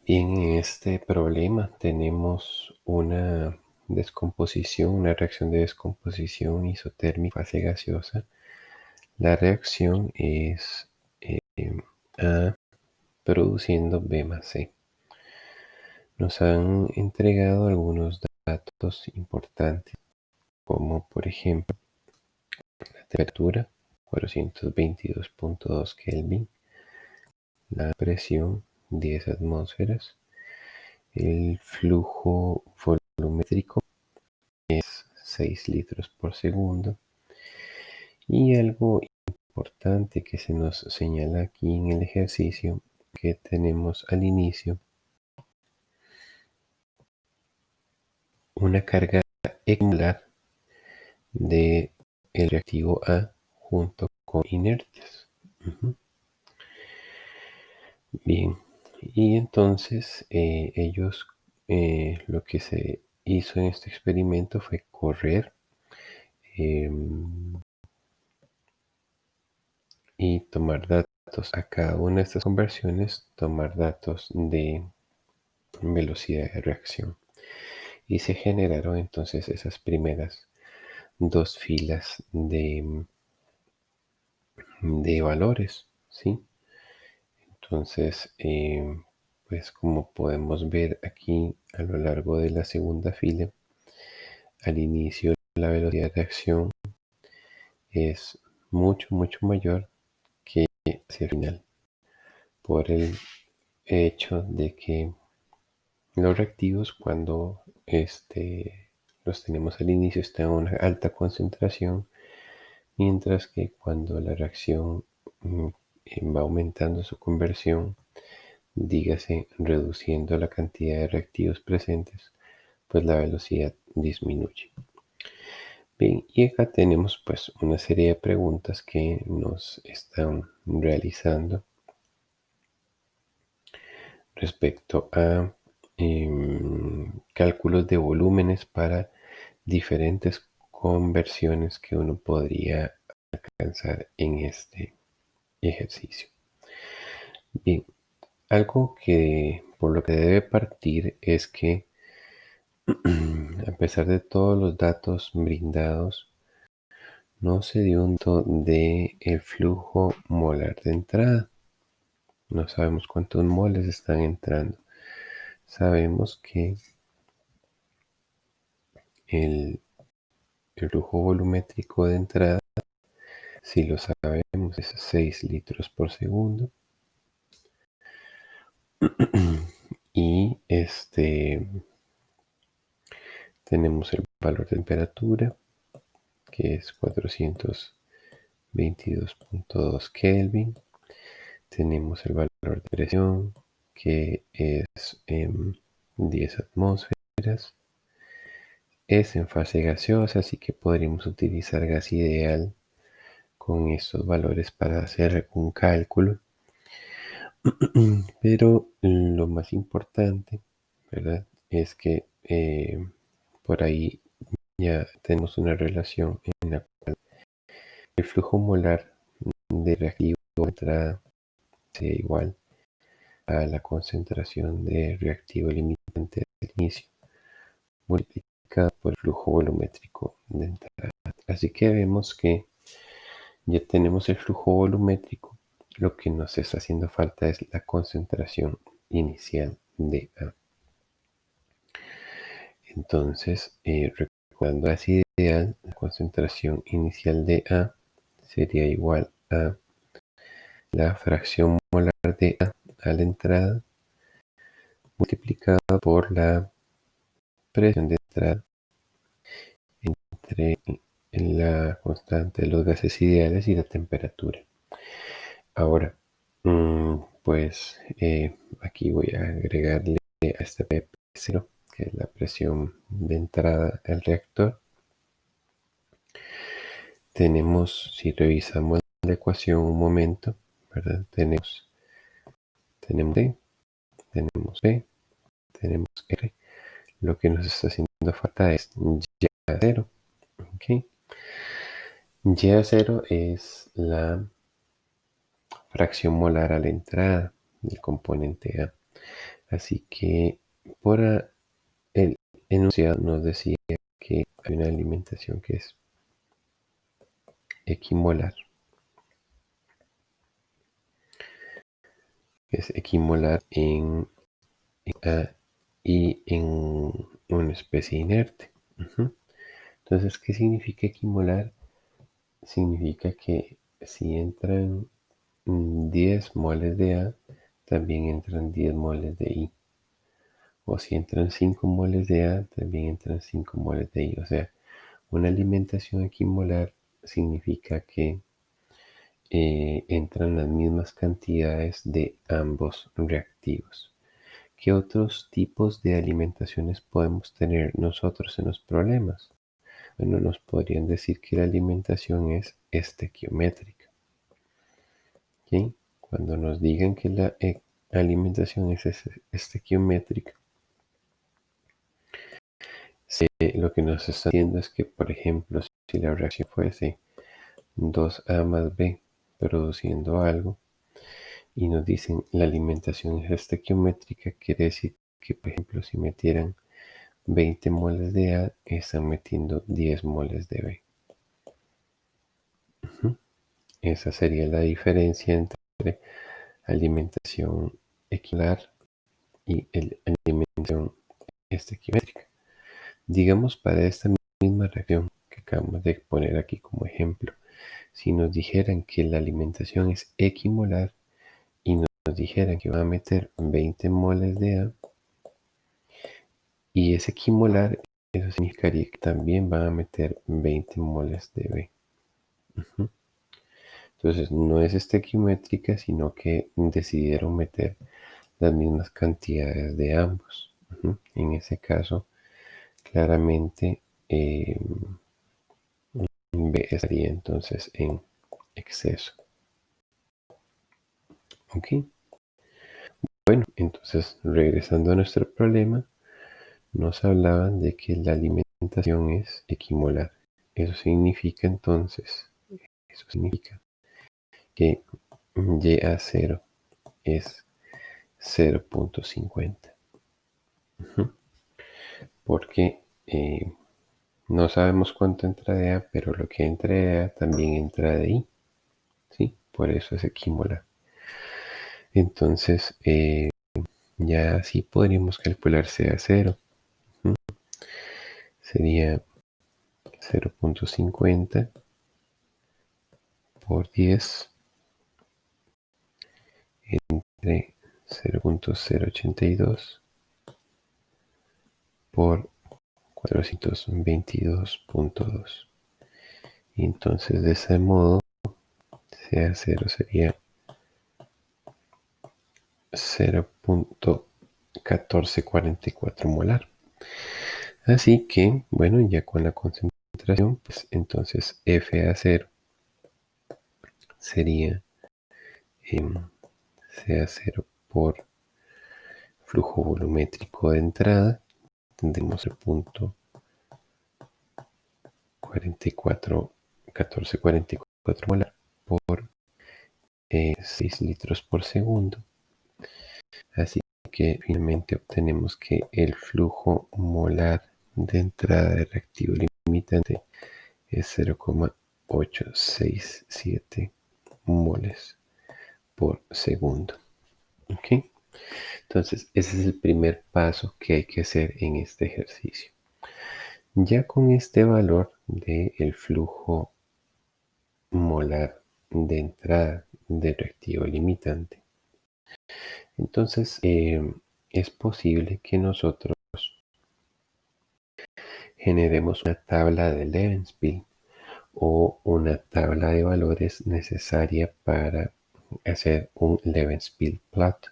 Bien, en este problema tenemos una descomposición, una reacción de descomposición isotérmica fase gaseosa. La reacción es A produciendo B más C. Nos han entregado algunos datos importantes, como por ejemplo la temperatura, 422.2 Kelvin, la presión, 10 atmósferas, el flujo volumétrico es 6 litros por segundo. Y algo importante que se nos señala aquí en el ejercicio que tenemos al inicio, una carga equimolar de el reactivo A junto con inercias. Bien, y entonces ellos lo que se hizo en este experimento fue correr y tomar datos a cada una de estas conversiones, tomar datos de velocidad de reacción. Y se generaron entonces esas primeras dos filas de valores, ¿sí? Entonces, pues como podemos ver aquí a lo largo de la segunda fila, al inicio la velocidad de acción es mucho mayor que hacia el final, por el hecho de que los reactivos cuando los tenemos al inicio están a una alta concentración, mientras que cuando la reacción va aumentando su conversión, dígase reduciendo la cantidad de reactivos presentes, pues la velocidad disminuye. Bien, y acá tenemos pues una serie de preguntas que nos están realizando respecto a cálculos de volúmenes para diferentes conversiones que uno podría alcanzar en este ejercicio. Bien, algo que por lo que debe partir es que a pesar de todos los datos brindados, no se dio un dato de el flujo molar de entrada. No sabemos cuántos moles están entrando. Sabemos que el flujo volumétrico de entrada, si lo sabemos, es 6 litros por segundo. Y tenemos el valor de temperatura, que es 422.2 Kelvin. Tenemos el valor de presión, que es 10 atmósferas. Es en fase gaseosa, así que podríamos utilizar gas ideal con estos valores para hacer un cálculo. Pero lo más importante, ¿verdad? Es que por ahí ya tenemos una relación en la cual el flujo molar de reactivo de entrada sería igual a la concentración de reactivo limitante del inicio multiplicada por el flujo volumétrico de entrada. Así que vemos que ya tenemos el flujo volumétrico. Lo que nos está haciendo falta es la concentración inicial de A. Entonces, recordando así ideal, la concentración inicial de A sería igual a la fracción molar de A la entrada multiplicada por la presión de entrada entre la constante de los gases ideales y la temperatura. Ahora, pues aquí voy a agregarle a este P0, que es la presión de entrada al reactor. Tenemos, si revisamos la ecuación un momento, ¿verdad? Tenemos D, tenemos P, tenemos R. Lo que nos está haciendo falta es Y0. ¿Okay? Y0 es la fracción molar a la entrada del componente A. Así que por el enunciado nos decía que hay una alimentación que es equimolar. Es equimolar y en una especie inerte. Entonces, ¿qué significa equimolar? Significa que si entran 10 moles de A, también entran 10 moles de I. O si entran 5 moles de A, también entran 5 moles de I. O sea, una alimentación equimolar significa que entran las mismas cantidades de ambos reactivos. ¿Qué otros tipos de alimentaciones podemos tener nosotros en los problemas? Bueno, nos podrían decir que la alimentación es estequiométrica. ¿Sí? Cuando nos digan que la alimentación es estequiométrica, lo que nos está diciendo es que, por ejemplo, si la reacción fuese 2A más B produciendo algo y nos dicen la alimentación es estequiométrica, quiere decir que, por ejemplo, si metieran 20 moles de A, están metiendo 10 moles de B. Esa sería la diferencia entre alimentación equilar y alimentación estequiométrica. Digamos, para esta misma reacción que acabamos de poner aquí como ejemplo, si nos dijeran que la alimentación es equimolar y nos dijeran que van a meter 20 moles de A y es equimolar, eso significaría que también van a meter 20 moles de B. Entonces no es estequiométrica, sino que decidieron meter las mismas cantidades de ambos. En ese caso, claramente B estaría entonces en exceso. ¿Ok? Bueno, entonces regresando a nuestro problema, nos hablaban de que la alimentación es equimolar. Eso significa entonces, que YA0 es 0.50. Porque no sabemos cuánto entra de A, pero lo que entra de A también entra de I. ¿Sí? Por eso es equimolar. Entonces, ya así podríamos calcular CA0. Sería 0.50 por 10 entre 0.082 por 422.2. Y entonces de ese modo CA0 sería 0.1444 molar. Así que, bueno, ya con la concentración, pues entonces FA0 sería CA0 por flujo volumétrico de entrada. Tendremos el punto 1444 molar por 6 litros por segundo. Así que finalmente obtenemos que el flujo molar de entrada de reactivo limitante es 0,867 moles por segundo. ¿Ok? Entonces, ese es el primer paso que hay que hacer en este ejercicio. Ya con este valor del flujo molar de entrada de reactivo limitante, entonces es posible que nosotros generemos una tabla de Levenspiel o una tabla de valores necesaria para hacer un Levenspiel plot.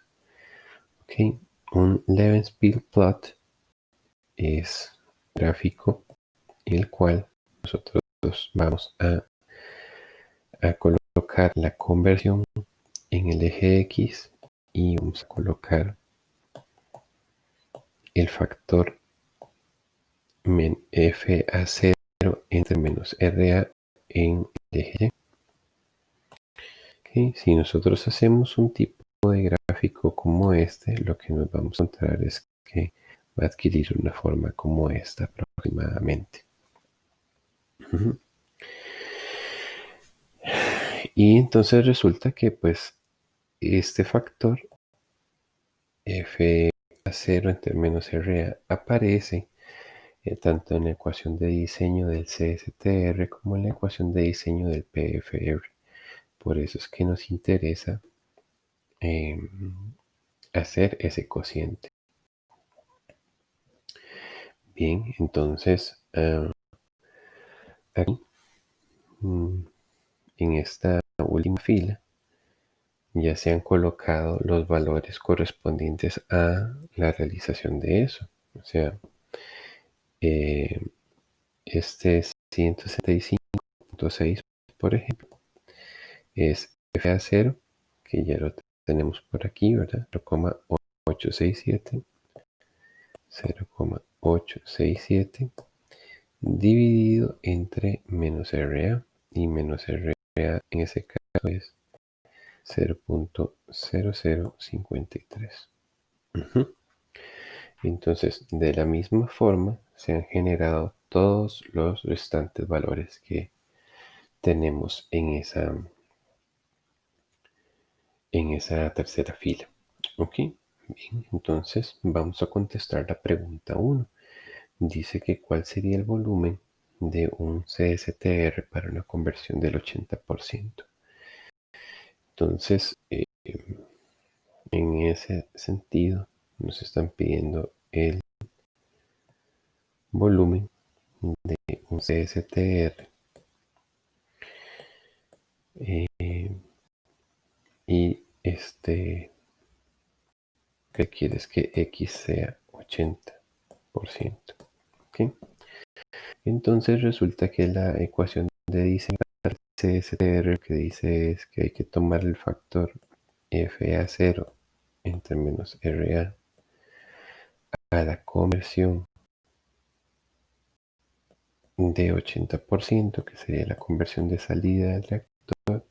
¿Okay? Un Levenspiel plot es un gráfico en el cual nosotros vamos a colocar la conversión en el eje X y vamos a colocar el factor FA0 entre menos RA en el eje Y. ¿Okay? Si nosotros hacemos un tipo de gráfico gráfico como este, lo que nos vamos a encontrar es que va a adquirir una forma como esta aproximadamente. Y entonces resulta que pues este factor FA0 entre menos RA aparece tanto en la ecuación de diseño del CSTR como en la ecuación de diseño del PFR. Por eso es que nos interesa hacer ese cociente. Bien, entonces aquí en esta última fila ya se han colocado los valores correspondientes a la realización de eso. O sea, este 165.6, por ejemplo, es FA0, que ya lo tenemos por aquí, ¿verdad? 0,867, 0,867 dividido entre menos RA, y menos RA en ese caso es 0.0053. Entonces, de la misma forma, se han generado todos los restantes valores que tenemos en esa tercera fila. Ok, bien, entonces vamos a contestar la pregunta 1. Dice que cuál sería el volumen de un CSTR para una conversión del 80%. Entonces, en ese sentido, nos están pidiendo el volumen de un CSTR y que quieres que X sea 80%. ¿Okay? Entonces resulta que la ecuación de diseño para CSTR que dice es que hay que tomar el factor FA0 entre menos RA a la conversión de 80%, que sería la conversión de salida del reactor,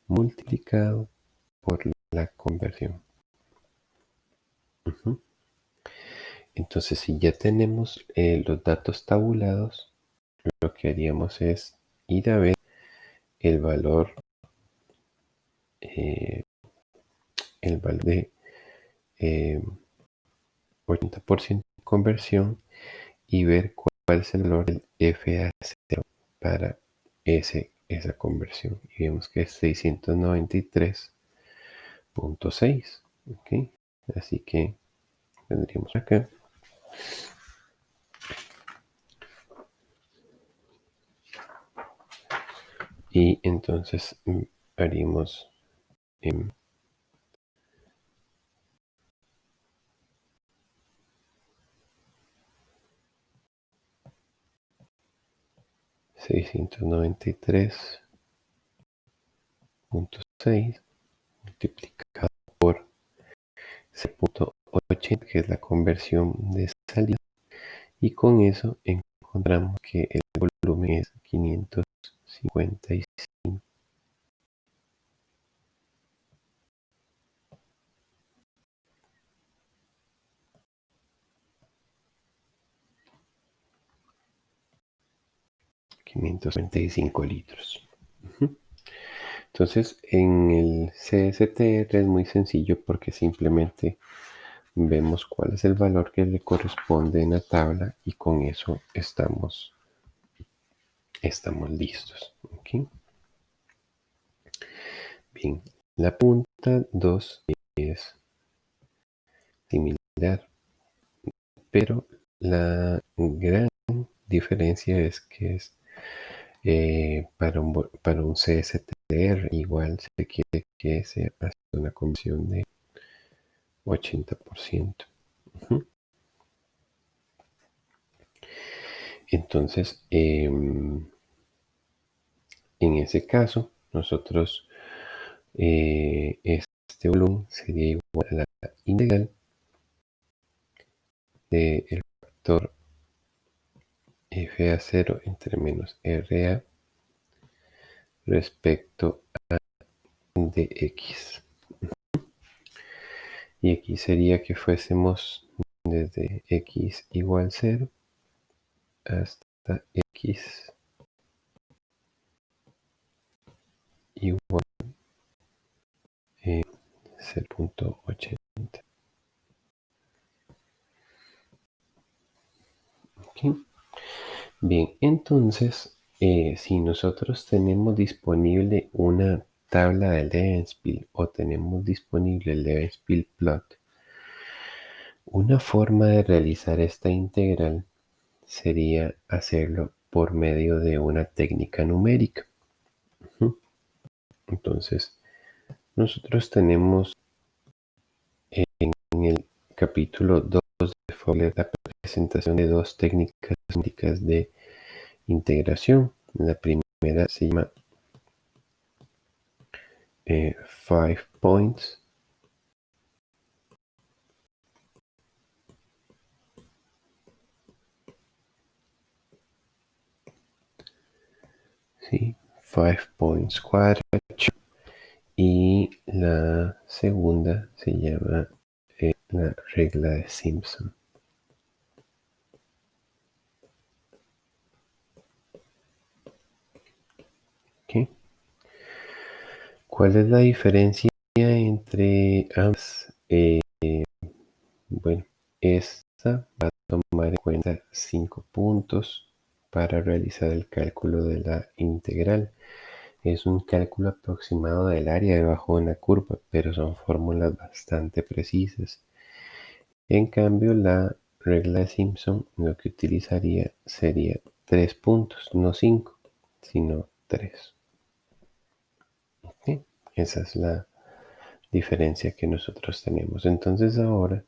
multiplicado por la conversión. Entonces, si ya tenemos los datos tabulados, lo que haríamos es ir a ver el valor de 80% de conversión y ver cuál es el valor del FA0 para esa conversión. Y vemos que es 693.6. ¿Okay? Así que tendríamos acá. Y entonces haríamos 693.6 multiplicado por 0.80, que es la conversión de salida, y con eso encontramos que el volumen es 555. litros. Entonces, en el CSTR es muy sencillo porque simplemente vemos cuál es el valor que le corresponde en la tabla y con eso estamos listos. ¿Okay? Bien, la punta 2 es similar, pero la gran diferencia es que es para un CSTR igual se quiere que se haga una conversión de 80%. Entonces, en ese caso, nosotros este volumen sería igual a la integral del factor FA0 entre menos RA respecto a dx. Y aquí sería que fuésemos desde x igual 0 hasta x igual 0.80. ¿Okay? Bien, entonces, si nosotros tenemos disponible una tabla de Levenspiel o tenemos disponible el Levenspiel plot, una forma de realizar esta integral sería hacerlo por medio de una técnica numérica. Entonces, nosotros tenemos en el capítulo 2 de Fowler la presentación de dos técnicas numéricas de integración. La primera se llama 5 points. ¿Sí? 5 points quadrature. Y la segunda se llama la regla de Simpson. ¿Okay? ¿Cuál es la diferencia entre ambas? Bueno, esta va a tomar en cuenta 5 puntos para realizar el cálculo de la integral. Es un cálculo aproximado del área debajo de una curva, pero son fórmulas bastante precisas. En cambio, la regla de Simpson lo que utilizaría sería 3 puntos, no 5, sino 3. ¿Okay? Esa es la diferencia que nosotros tenemos. Entonces ahora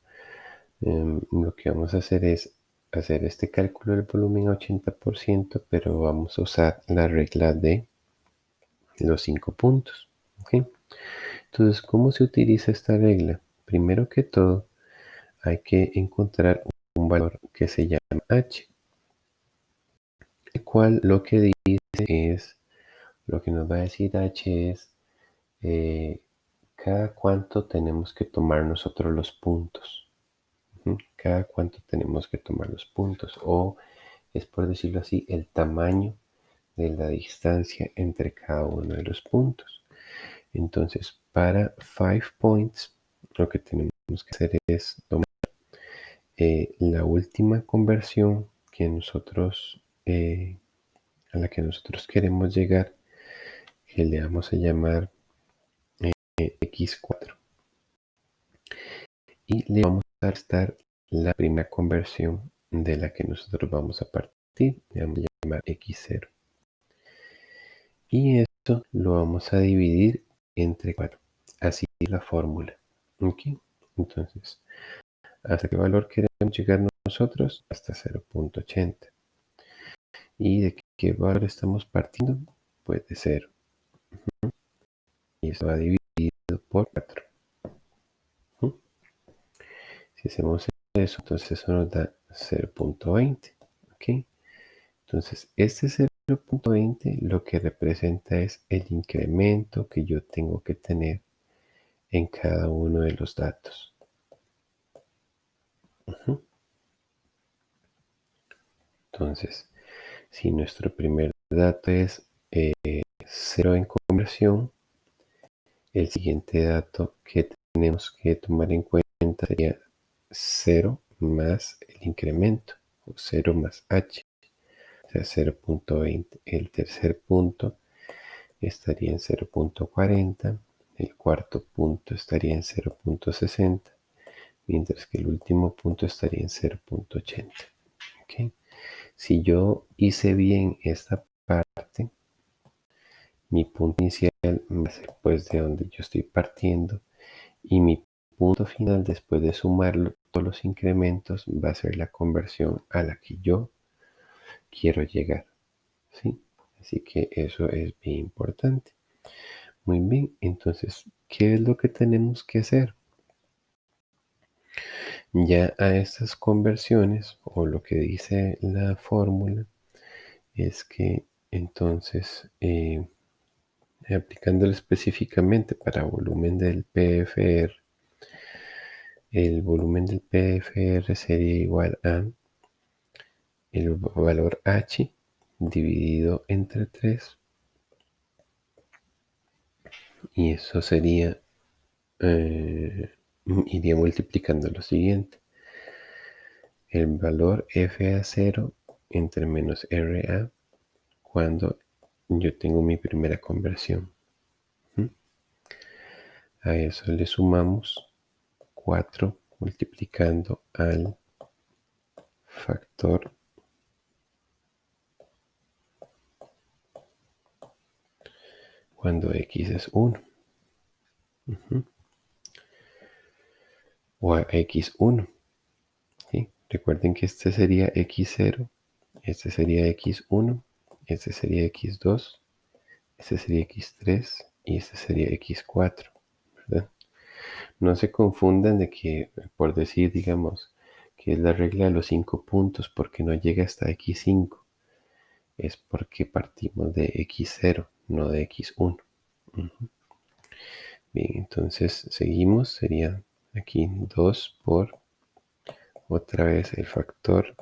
lo que vamos a hacer es hacer este cálculo del volumen a 80%, pero vamos a usar la regla de los 5 puntos. ¿Okay? Entonces, ¿cómo se utiliza esta regla? Primero que todo, hay que encontrar un valor que se llama h, el cual lo que dice es, lo que nos va a decir h es cada cuánto tenemos que tomar nosotros los puntos. Cada cuánto tenemos que tomar los puntos, o es por decirlo así, el tamaño de la distancia entre cada uno de los puntos. Entonces, para 5 points, lo que tenemos que hacer es tomar la última conversión que nosotros, a la que nosotros queremos llegar, que le vamos a llamar x4. Y le vamos a restar la primera conversión de la que nosotros vamos a partir, le vamos a llamar x0. Y esto lo vamos a dividir entre 4. Así es la fórmula. ¿Okay? Entonces, ¿hasta qué valor queremos llegar nosotros? Hasta 0.80. ¿Y de qué valor estamos partiendo? Pues de 0. Y eso va dividido por 4. Si hacemos eso, entonces eso nos da 0.20. ¿Okay? Entonces, este 0.20 lo que representa es el incremento que yo tengo que tener en cada uno de los datos. Entonces, si nuestro primer dato es 0 en conversión, el siguiente dato que tenemos que tomar en cuenta sería 0 más el incremento, o 0 más h, o sea, 0.20. El tercer punto estaría en 0.40, el cuarto punto estaría en 0.60, mientras que el último punto estaría en 0.80. ¿Okay? Si yo hice bien esta parte, mi punto inicial va a ser pues de donde yo estoy partiendo, y mi punto final después de sumar todos los incrementos va a ser la conversión a la que yo quiero llegar. ¿Sí? Así que eso es bien importante. Muy bien, entonces, ¿qué es lo que tenemos que hacer? Ya a estas conversiones, o lo que dice la fórmula, es que entonces, aplicándolo específicamente para volumen del PFR, el volumen del PFR sería igual a el valor H dividido entre 3, y eso sería, iría multiplicando lo siguiente: el valor FA0 entre menos RA cuando yo tengo mi primera conversión. A eso le sumamos 4 multiplicando al factor cuando x es 1. O a x1. ¿Sí? Recuerden que este sería x0, este sería x1, este sería x2, este sería x3 y este sería x4, ¿verdad? No se confundan de que, por decir, digamos, que es la regla de los 5 puntos porque no llega hasta x5. Es porque partimos de x0, no de x1. Bien, entonces seguimos. Sería aquí 2 por otra vez el factor,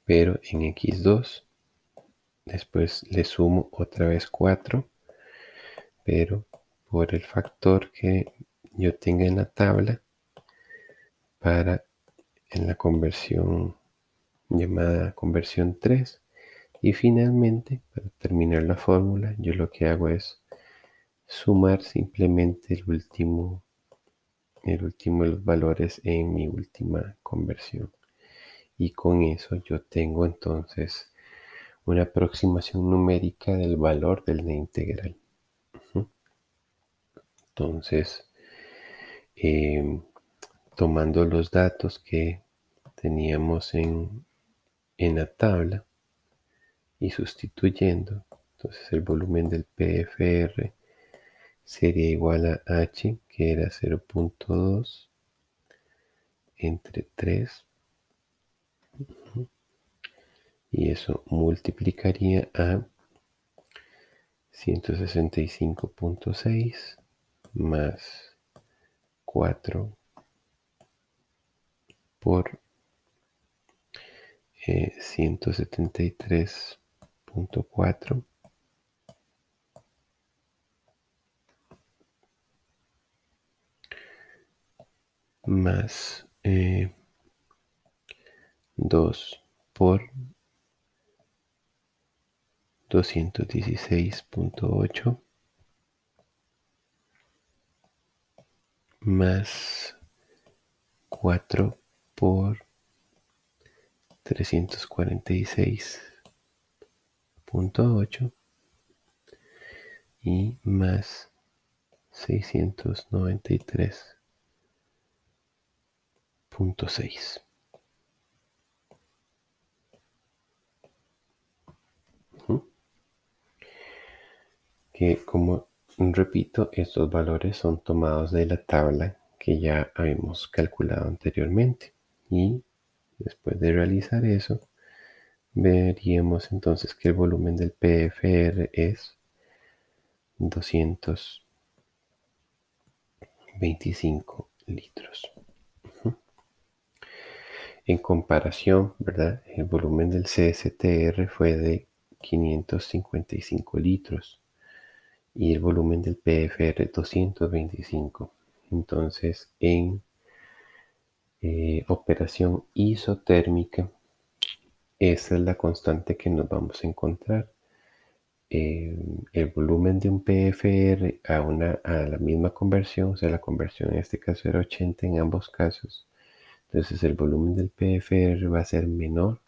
pero en x2. Después le sumo otra vez 4, pero por el factor que yo tenga en la tabla para en la conversión llamada conversión 3. Y finalmente, para terminar la fórmula, yo lo que hago es sumar simplemente el último de los valores en mi última conversión. Y con eso yo tengo entonces una aproximación numérica del valor de la integral. Entonces, tomando los datos que teníamos en la tabla y sustituyendo, entonces el volumen del PFR sería igual a H, que era 0.2 entre 3, y eso multiplicaría a 165.6 más 4 por 173.4 más 2 por 216.8 más 4 por 346.8 y más 693.6. Que, como repito, estos valores son tomados de la tabla que ya habíamos calculado anteriormente, y después de realizar eso veríamos entonces que el volumen del PFR es 225 litros. En comparación, ¿verdad? El volumen del CSTR fue de 555 litros y el volumen del PFR 225. Entonces, en operación isotérmica, esa es la constante que nos vamos a encontrar. El volumen de un PFR a la misma conversión, o sea, la conversión en este caso era 80 en ambos casos. Entonces el volumen del PFR va a ser menor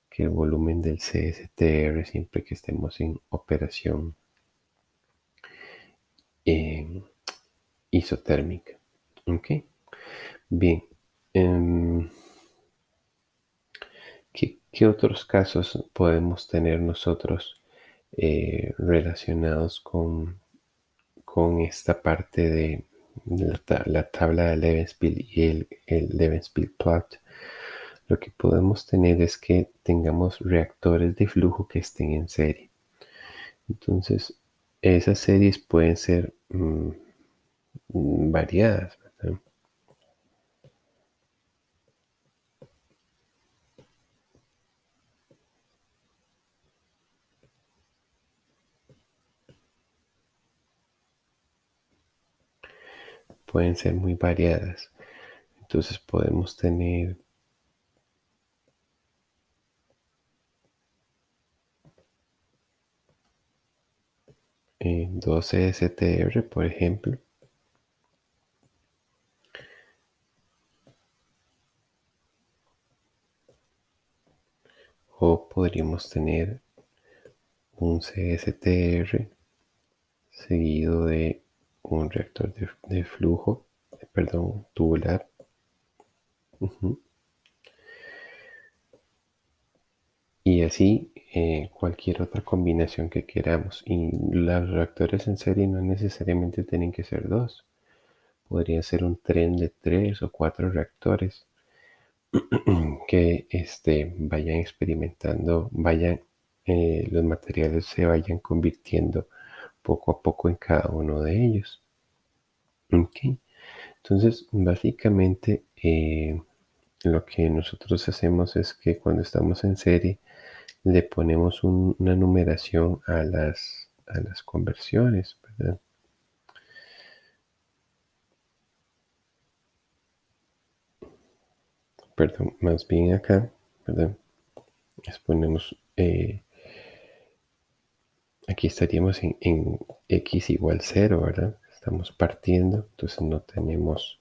que el volumen del CSTR siempre que estemos en operación isotérmica. ¿Ok? Bien. ¿Qué otros casos podemos tener nosotros relacionados con esta parte de la tabla de Levenspiel y el Levenspiel plot? Lo que podemos tener es que tengamos reactores de flujo que estén en serie. Entonces, esas series pueden ser variadas, ¿verdad? Pueden ser muy variadas. Entonces podemos tener 12 STR, por ejemplo, o podríamos tener un CSTR seguido de un reactor de flujo, perdón, tubular. Ujú. Y así cualquier otra combinación que queramos. Y los reactores en serie no necesariamente tienen que ser dos. Podría ser un tren de 3 o 4 reactores que vayan experimentando, los materiales se vayan convirtiendo poco a poco en cada uno de ellos. Ok. Entonces, básicamente, lo que nosotros hacemos es que cuando estamos en serie, le ponemos una numeración a las conversiones, ¿verdad? Perdón, más bien acá, ¿verdad? Les ponemos, aquí estaríamos en x igual 0, ¿verdad? Estamos partiendo, entonces no tenemos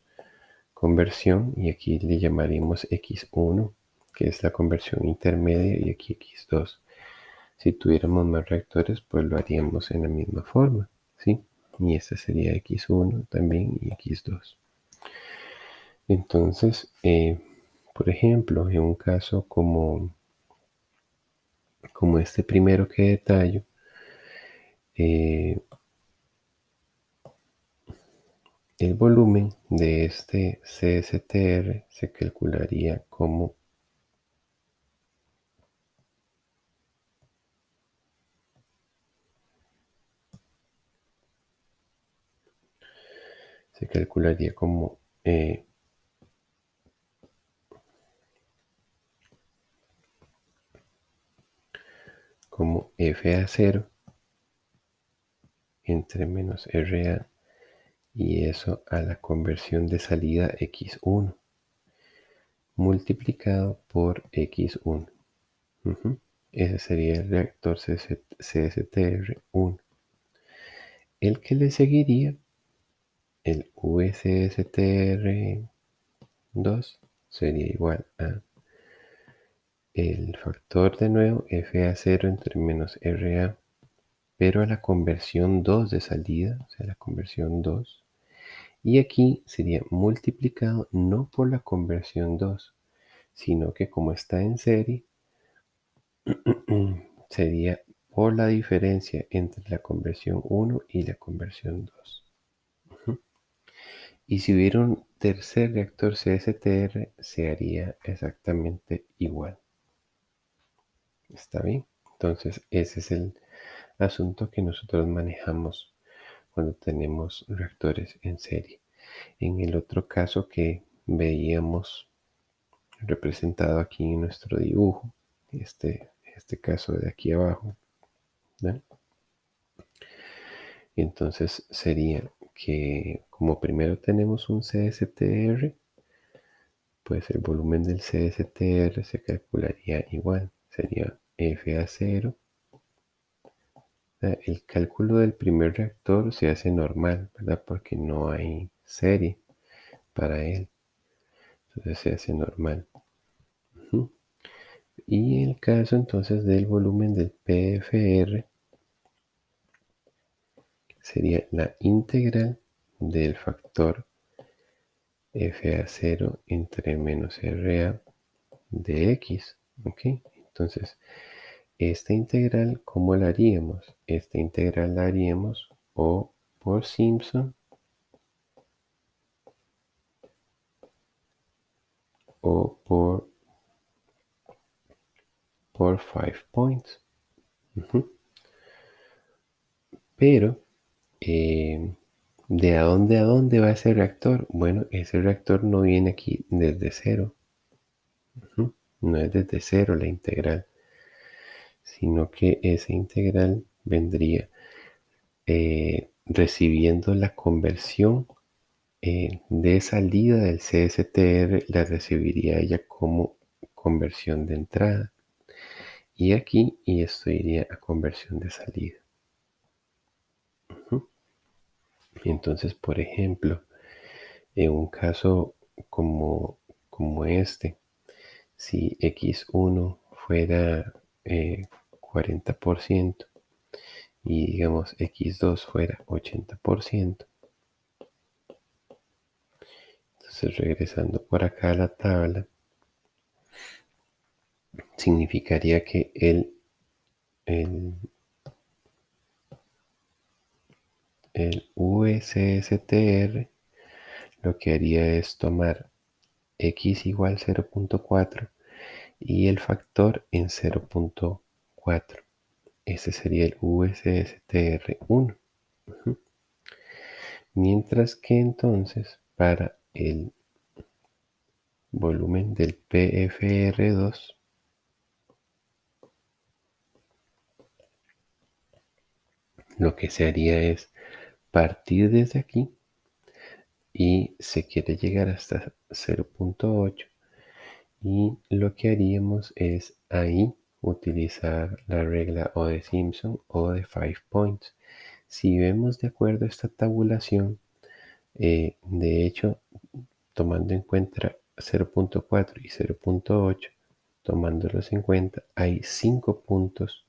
conversión y aquí le llamaríamos x1, que es la conversión intermedia, y aquí x2. Si tuviéramos más reactores, pues lo haríamos en la misma forma, ¿sí? Y este sería x1 también y x2. Entonces, por ejemplo, en un caso como este primero que detallo, eh, el volumen de este CSTR se calcularía como FA0 entre menos RA, y eso a la conversión de salida X1 multiplicado por X1. Ujú. Ese sería el reactor CSTR1. El que le seguiría, el VCSTR2, sería igual a el factor de nuevo FA0 entre menos RA, pero a la conversión 2 de salida, o sea, la conversión 2. Y aquí sería multiplicado no por la conversión 2, sino que como está en serie, sería por la diferencia entre la conversión 1 y la conversión 2. Ujú. Y si hubiera un tercer reactor CSTR, se haría exactamente igual. ¿Está bien? Entonces, ese es el asunto que nosotros manejamos cuando tenemos reactores en serie. En el otro caso que veíamos representado aquí en nuestro dibujo, este caso de aquí abajo, ¿no? Entonces sería que como primero tenemos un CSTR, pues el volumen del CSTR se calcularía igual, sería FA0. El cálculo del primer reactor se hace normal, ¿verdad? Porque no hay serie para él, entonces se hace normal. Ujú. Y el caso entonces del volumen del PFR sería la integral del factor FA0 entre menos RA de X. ¿Ok? Entonces, esta integral, ¿cómo la haríamos? Esta integral la haríamos o por Simpson o por 5 points. Ujú. Pero, eh, ¿De a dónde va ese reactor? Bueno, ese reactor no viene aquí desde cero. No es desde cero la integral, sino que esa integral vendría recibiendo la conversión de salida del CSTR, la recibiría ella como conversión de entrada. Y aquí, y esto iría a conversión de salida. Entonces, por ejemplo, en un caso como este, si X1 fuera 40% y digamos X2 fuera 80%, entonces regresando por acá a la tabla, significaría que el USSTR lo que haría es tomar X igual 0.4 y el factor en 0.4. Ese sería el USSTR1. Mientras que entonces para el volumen del PFR2, lo que se haría es partir desde aquí y se quiere llegar hasta 0.8 y lo que haríamos es ahí utilizar la regla o de Simpson o de 5 points. Si vemos de acuerdo a esta tabulación, de hecho, tomando en cuenta 0.4 y 0.8, tomándolos en cuenta, hay 5 puntos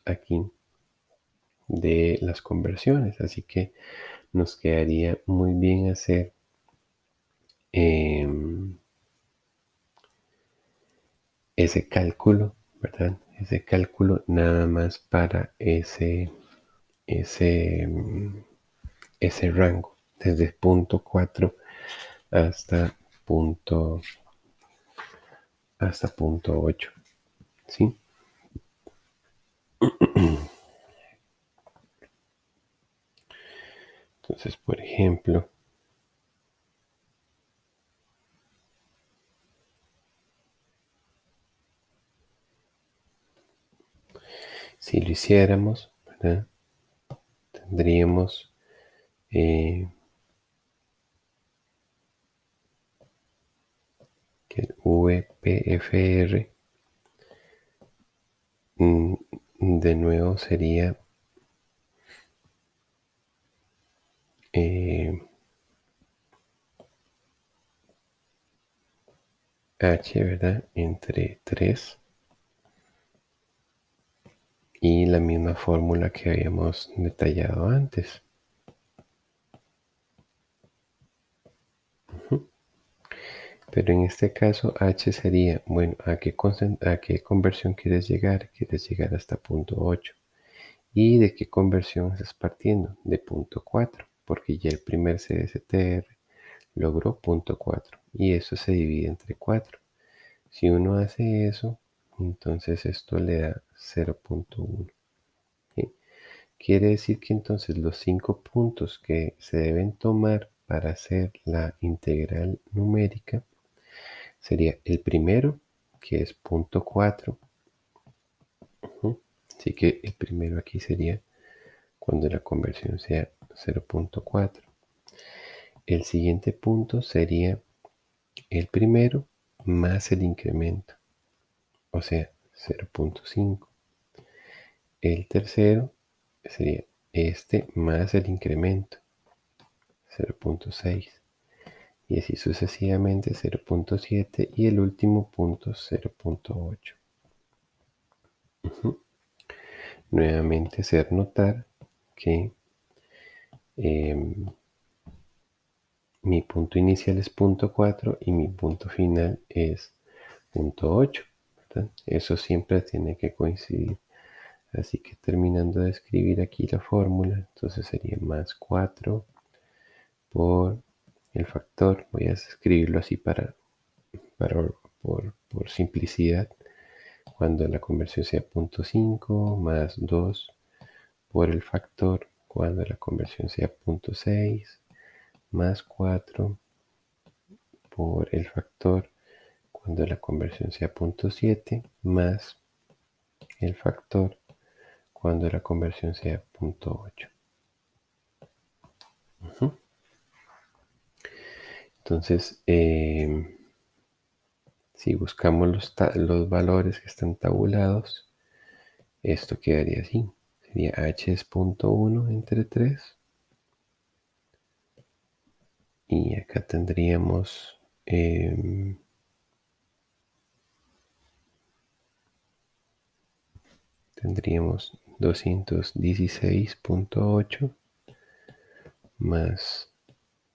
aquí de las conversiones, así que nos quedaría muy bien hacer ese cálculo, ¿verdad? Ese cálculo nada más para ese, ese rango, desde punto 4 hasta punto, hasta punto 8, ¿sí? Entonces, por ejemplo, si lo hiciéramos, ¿verdad? Tendríamos que el VPFR de nuevo sería H, ¿verdad? Entre 3 y la misma fórmula que habíamos detallado antes. Pero en este caso H sería, bueno, ¿a qué conversión quieres llegar? Quieres llegar hasta punto 8. ¿Y de qué conversión estás partiendo? De punto 4, porque ya el primer CSTR logró punto 4 y eso se divide entre 4. Si uno hace eso, entonces esto le da 0.1. ¿Sí? Quiere decir que entonces los 5 puntos que se deben tomar para hacer la integral numérica sería el primero, que es punto 4. Así que el primero aquí sería cuando la conversión sea 0.4. El siguiente punto sería el primero más el incremento, o sea, 0.5. El tercero sería este más el incremento, 0.6. Y así sucesivamente 0.7 y el último punto 0.8. Nuevamente hacer notar que mi punto inicial es punto 4 y mi punto final es punto 8. ¿Verdad? Eso siempre tiene que coincidir. Así que terminando de escribir aquí la fórmula, entonces sería más 4 por el factor. Voy a escribirlo así para por simplicidad. Cuando la conversión sea punto 5 más 2 por el factor cuando la conversión sea 0.6 más 4 por el factor cuando la conversión sea 0.7 más el factor cuando la conversión sea 0.8. Entonces, si buscamos los valores que están tabulados, esto quedaría así. Sería h es 0.1 entre 3. Y acá tendríamos 216.8 más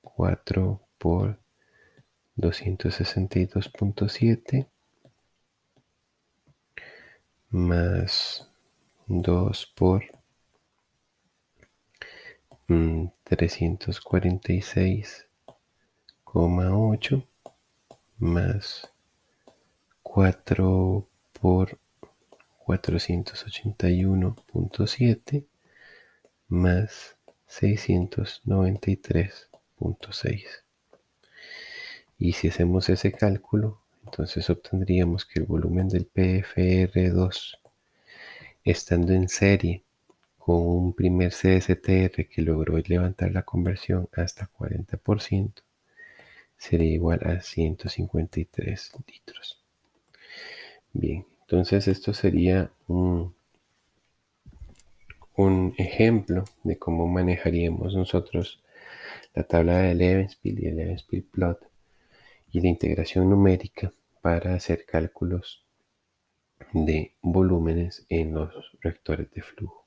4 por 262.7 más 2 por 346,8 más 4 por 481.7 más 693.6. Y si hacemos ese cálculo, entonces obtendríamos que el volumen del PFR2, estando en serie con un primer CSTR que logró levantar la conversión hasta 40%, sería igual a 153 litros. Bien, entonces esto sería un ejemplo de cómo manejaríamos nosotros la tabla de Levenspiel y el Levenspiel plot y la integración numérica para hacer cálculos de volúmenes en los reactores de flujo.